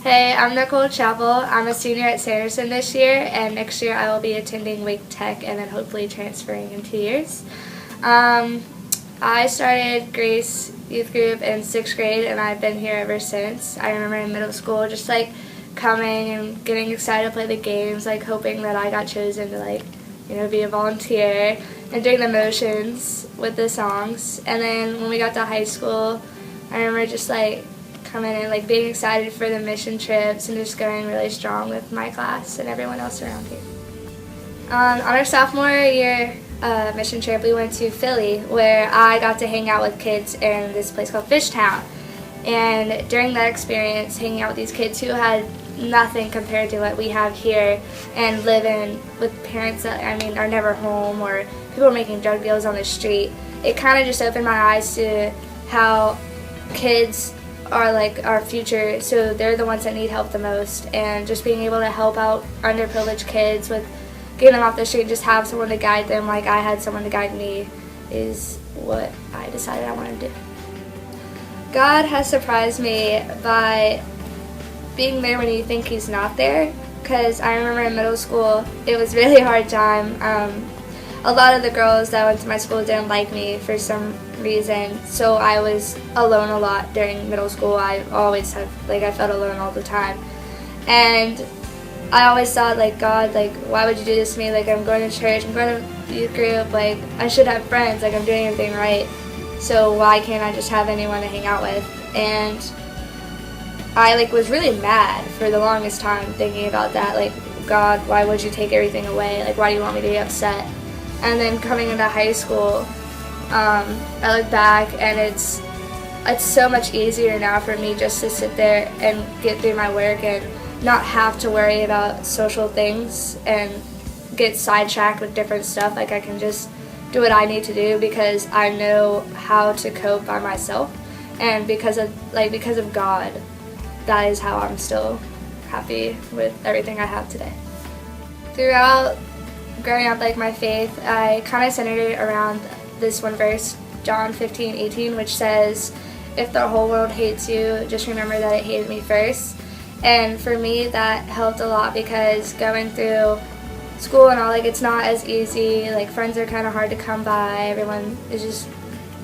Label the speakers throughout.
Speaker 1: Hey, I'm Nicole Chappell. I'm a senior at Sanderson this year, and next year I will be attending Wake Tech and then hopefully transferring in 2 years. I started Grace Youth Group in 6th grade, and I've been here ever since. I remember in middle school just coming and getting excited to play the games, hoping that I got chosen to be a volunteer and doing the motions with the songs. And then when we got to high school, I remember just coming in being excited for the mission trips and just going really strong with my class and everyone else around here. On our sophomore year mission trip, we went to Philly, where I got to hang out with kids in this place called Fishtown. And during that experience, hanging out with these kids who had nothing compared to what we have here and living with parents that are never home, or people making drug deals on the street, it kind of just opened my eyes to how kids are our future, so they're the ones that need help the most, and just being able to help out underprivileged kids with getting them off the street and just have someone to guide them like I had someone to guide me is what I decided I wanted to do. God has surprised me by being there when you think He's not there, because I remember in middle school it was a really hard time. A lot of the girls that went to my school didn't like me for some reason, so I was alone a lot during middle school. I always I felt alone all the time, and I always thought God, why would you do this to me? I'm going to church, I'm going to youth group, I should have friends, I'm doing everything right, so why can't I just have anyone to hang out with? And I was really mad for the longest time thinking about that, God, why would you take everything away? Why do you want me to be upset? And then coming into high school, I look back and it's so much easier now for me just to sit there and get through my work and not have to worry about social things and get sidetracked with different stuff. I can just do what I need to do because I know how to cope by myself, and because of God, that is how I'm still happy with everything I have today. Throughout growing up, my faith, I kind of centered it around this one verse, John 15:18, which says, "If the whole world hates you, just remember that it hated me first." And for me, that helped a lot because going through school and all, it's not as easy. Friends are kind of hard to come by. Everyone is just,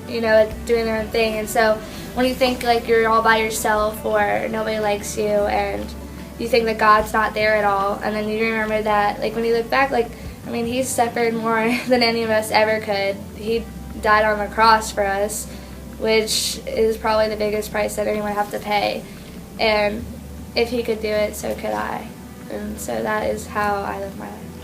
Speaker 1: doing their own thing. And so when you think you're all by yourself or nobody likes you and you think that God's not there at all, and then you remember that, when you look back, He suffered more than any of us ever could. He died on the cross for us, which is probably the biggest price that anyone would have to pay. And if He could do it, so could I. And so that is how I live my life.